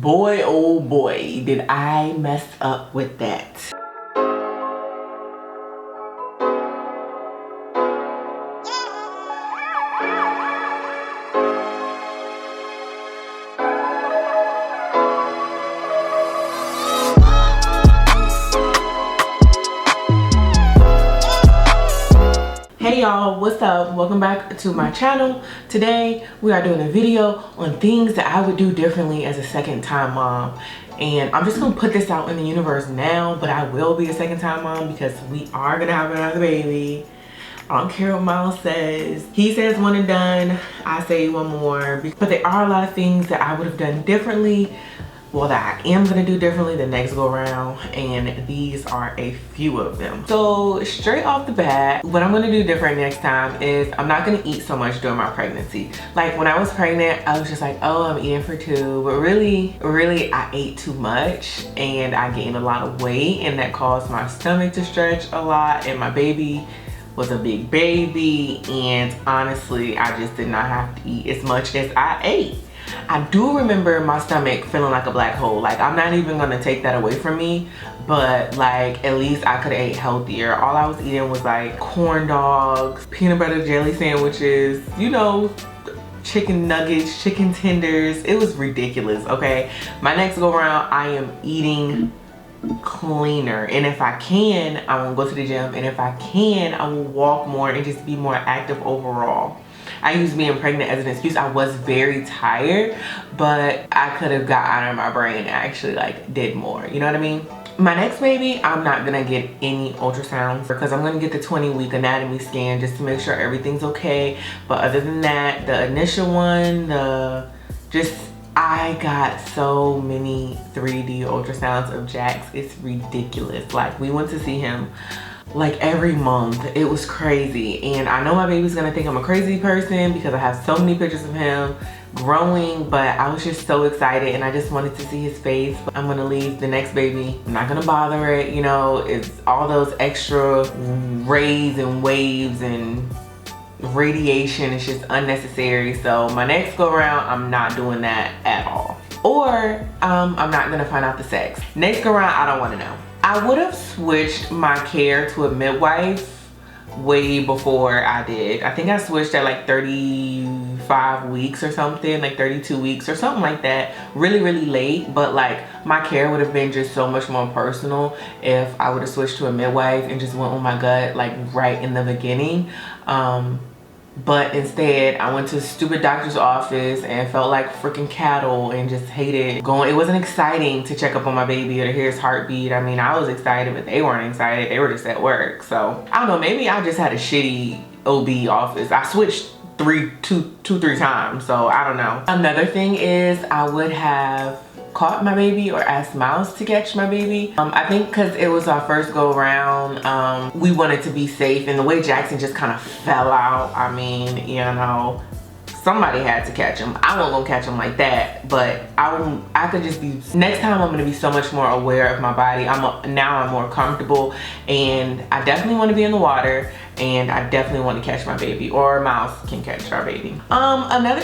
boy, oh boy, did I mess up with that. Hey y'all, what's up? Welcome back to my channel. Today we are doing a video on things that I would do differently as a second-time mom. And I'm just gonna put this out in the universe now, but I will be a second-time mom because we are gonna have another baby. I don't care what Miles says. He says one and done, I say one more. But there are a lot of things that I would have done differently, well, that I am gonna do differently the next go around, and these are a few of them. So straight off the bat, what I'm gonna do different next time is I'm not gonna eat so much during my pregnancy. Like when I was pregnant, I was just like, oh, I'm eating for two, but really I ate too much and I gained a lot of weight, and that caused my stomach to stretch a lot, and my baby was a big baby, and honestly, I just did not have to eat as much as I ate. I do remember my stomach feeling like a black hole. Like, I'm not even gonna take that away from me, but like at least I could have ate healthier. All I was eating was like corn dogs, peanut butter jelly sandwiches, you know, chicken nuggets, chicken tenders. It was ridiculous, okay? My next go around, I am eating cleaner, and if I can, I will go to the gym, and if I can, I will walk more and just be more active overall. I used being pregnant as an excuse. I was very tired, but I could have got out of my brain and actually like did more, you know what I mean? My next baby, I'm not gonna get any ultrasounds because I'm gonna get the 20-week anatomy scan just to make sure everything's okay. But other than that, the initial one, I got so many 3D ultrasounds of Jax. It's ridiculous. Like, we went to see him like every month. It was crazy, and I know my baby's gonna think I'm a crazy person because I have so many pictures of him growing, but I was just so excited and I just wanted to see his face. But I'm gonna leave the next baby. I'm not gonna bother it, you know. It's all those extra rays and waves and radiation. It's just unnecessary. So my next go around, I'm not doing that at all. Or I'm not gonna find out the sex. Next go around, I don't wanna know. I would have switched my care to a midwife way before I did. I think I switched at like 35 weeks or something, like 32 weeks or something like that. Really late, but like my care would have been just so much more personal if I would have switched to a midwife and just went with my gut like right in the beginning. But instead, I went to a stupid doctor's office and felt like freaking cattle and just hated going. It wasn't exciting to check up on my baby or to hear his heartbeat. I mean, I was excited, but they weren't excited. They were just at work. So I don't know, maybe I just had a shitty OB office. I switched two, three times, so I don't know. Another thing is I would have caught my baby or asked Miles to catch my baby. I think because it was our first go around, we wanted to be safe, and the way Jaxson just kind of fell out, I mean, you know, somebody had to catch him. I wasn't gonna catch him like that, but I could just be, next time I'm gonna be so much more aware of my body. Now I'm more comfortable, and I definitely want to be in the water, and I definitely want to catch my baby, or Miles can catch our baby.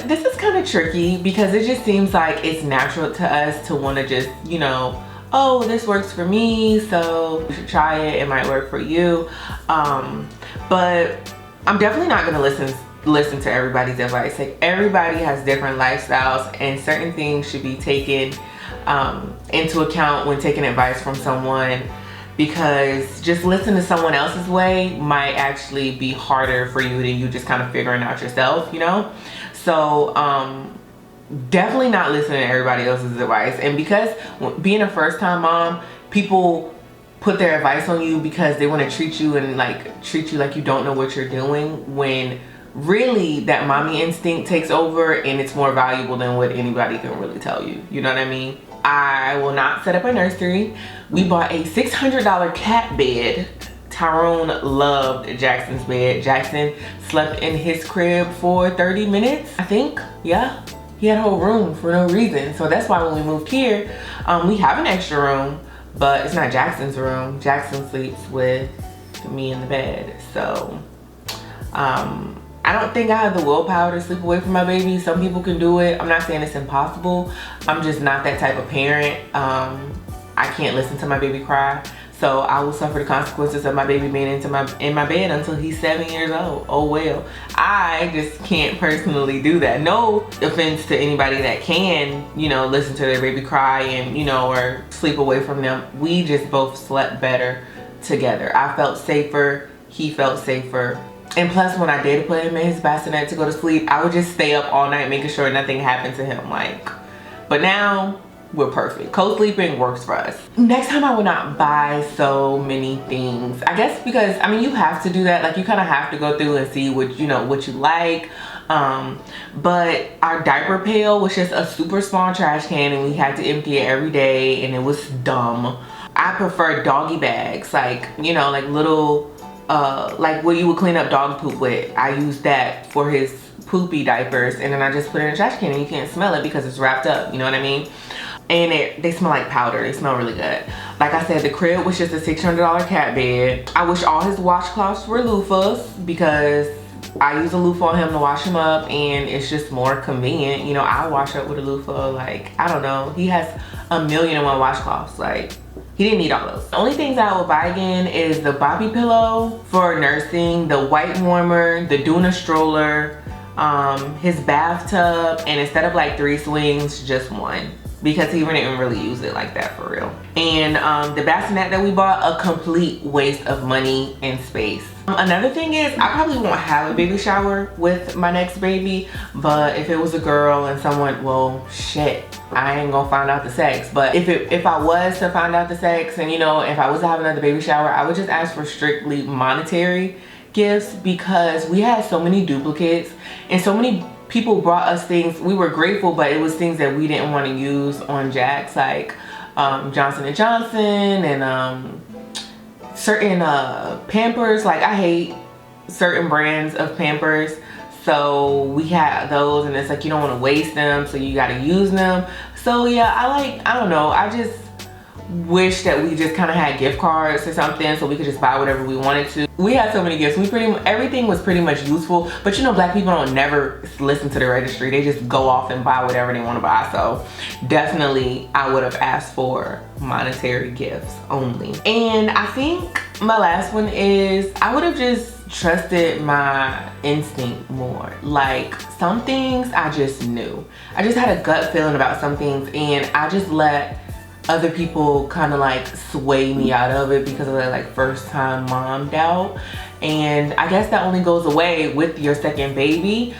This is kind of tricky because it just seems like it's natural to us to want to just, you know, oh, this works for me, so you should try it. It might work for you. But I'm definitely not gonna listen to everybody's advice. Like, everybody has different lifestyles, and certain things should be taken into account when taking advice from someone, because just listening to someone else's way might actually be harder for you than you just kind of figuring out yourself, you know? So definitely not listening to everybody else's advice. And because being a first-time mom, people put their advice on you because they want to treat you like you don't know what you're doing, when really that mommy instinct takes over, and it's more valuable than what anybody can really tell you. You know what I mean? I will not set up a nursery. We bought a $600 cat bed. Tyrone loved Jackson's bed. Jaxson slept in his crib for 30 minutes, I think. Yeah, he had a whole room for no reason. So that's why when we moved here, we have an extra room, but it's not Jackson's room. Jaxson sleeps with me in the bed. So I I don't think I have the willpower to sleep away from my baby. Some people can do it. I'm not saying it's impossible. I'm just not that type of parent. I can't listen to my baby cry. So I will suffer the consequences of my baby being in my bed until he's 7 years old. Oh well. I just can't personally do that. No offense to anybody that can, you know, listen to their baby cry and, you know, or sleep away from them. We just both slept better together. I felt safer. He felt safer. And plus, when I did put him in his bassinet to go to sleep, I would just stay up all night making sure nothing happened to him. Like, but now we're perfect. Co-sleeping works for us. Next time I will not buy so many things. I guess because, I mean, you have to do that. Like, you kind of have to go through and see what, you know, what you like. But our diaper pail was just a super small trash can and we had to empty it every day and it was dumb. I prefer doggy bags, like, you know, like little, like what you would clean up dog poop with. I use that for his poopy diapers and then I just put it in a trash can and you can't smell it because it's wrapped up, you know what I mean? And they smell like powder. They smell really good. Like I said, the crib was just a $600 cat bed. I wish all his washcloths were loofahs because I use a loofah on him to wash him up and it's just more convenient. You know, I wash up with a loofah. Like, I don't know. He has 1,000,001 washcloths. Like, he didn't need all those. The only things I will buy again is the Bobby pillow for nursing, the white warmer, the Duna stroller, his bathtub, and instead of like 3 swings, just 1. Because he didn't really use it like that for real. And the bassinet that we bought, a complete waste of money and space. Another thing is, I probably won't have a baby shower with my next baby, but if it was a girl and someone, well, shit, I ain't gonna find out the sex. But if I was to find out the sex and, you know, if I was to have another baby shower, I would just ask for strictly monetary gifts because we had so many duplicates and so many people brought us things. We were grateful, but it was things that we didn't want to use on Jax, like Johnson & Johnson and certain Pampers. Like, I hate certain brands of Pampers, so we had those and it's like you don't want to waste them, so you got to use them. So yeah, I don't know, I just wish that we just kind of had gift cards or something so we could just buy whatever we wanted to. We had so many gifts. Everything was pretty much useful, but you know, black people don't never listen to the registry. They just go off and buy whatever they want to buy. So definitely I would have asked for monetary gifts only. And I think my last one is I would have just trusted my instinct more. Like, some things I just knew. I just had a gut feeling about some things and I just let other people kind of like sway me out of it because of that like first time mom doubt. And I guess that only goes away with your second baby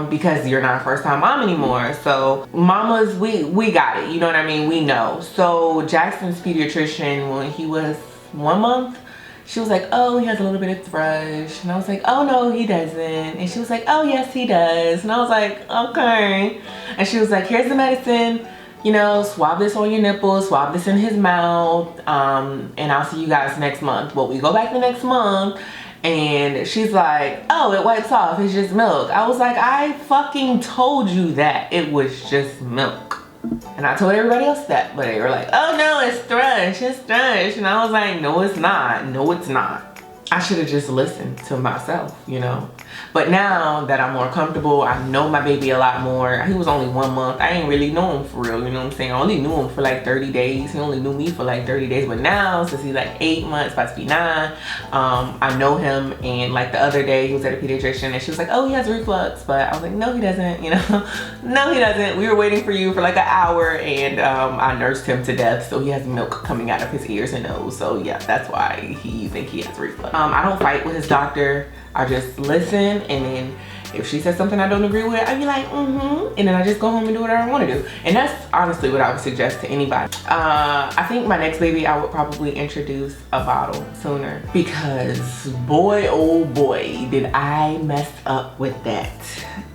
because you're not a first time mom anymore. So mamas, we got it, you know what I mean? We know. So Jackson's pediatrician, when he was 1 month, she was like, oh, he has a little bit of thrush. And I was like, oh no, he doesn't. And she was like, oh yes, he does. And I was like, okay. And she was like, here's the medicine. You know, swab this on your nipples, swab this in his mouth, and I'll see you guys next month. Well, we go back the next month and she's like, oh, it wipes off, it's just milk. I was like, I fucking told you that it was just milk. And I told everybody else that, but they were like, oh no, it's thrush, it's thrush. And I was like, no, it's not, no, it's not. I should have just listened to myself, you know. But now that I'm more comfortable, I know my baby a lot more. He was only 1 month. I ain't really know him for real, you know what I'm saying? I only knew him for like 30 days. He only knew me for like 30 days. But now, since he's like 8 months, about to be 9, I know him. And like the other day, he was at a pediatrician and she was like, oh, he has reflux. But I was like, no, he doesn't, you know? No, he doesn't. We were waiting for you for like an hour and I nursed him to death. So he has milk coming out of his ears and nose. So yeah, that's why you think he has reflux. I don't fight with his doctor. I just listen, and then if she says something I don't agree with, I'd be like, and then I just go home and do whatever I want to do. And that's honestly what I would suggest to anybody. I think my next baby, I would probably introduce a bottle sooner because boy, oh boy, did I mess up with that.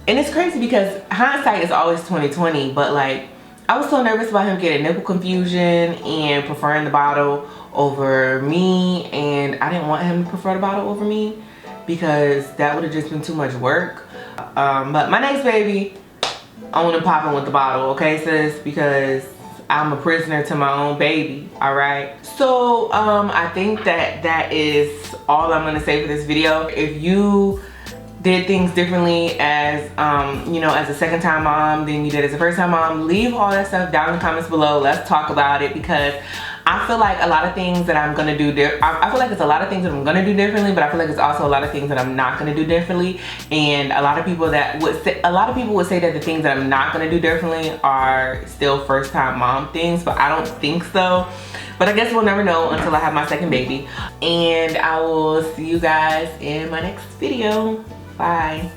And it's crazy because hindsight is always 20/20, but like, I was so nervous about him getting nipple confusion and preferring the bottle over me, and I didn't want him to prefer the bottle over me because that would have just been too much work. But my next baby, I want to pop in with the bottle, okay sis, because I'm a prisoner to my own baby, all right? So I think that is all I'm gonna say for this video. If you did things differently as, you know, as a second time mom than you did as a first time mom. Leave all that stuff down in the comments below. Let's talk about it, because I feel like a lot of things that I'm gonna do, I feel like it's a lot of things that I'm gonna do differently, but I feel like it's also a lot of things that I'm not gonna do differently. And a lot of people would say that the things that I'm not gonna do differently are still first time mom things, but I don't think so. But I guess we'll never know until I have my second baby. And I will see you guys in my next video. Bye.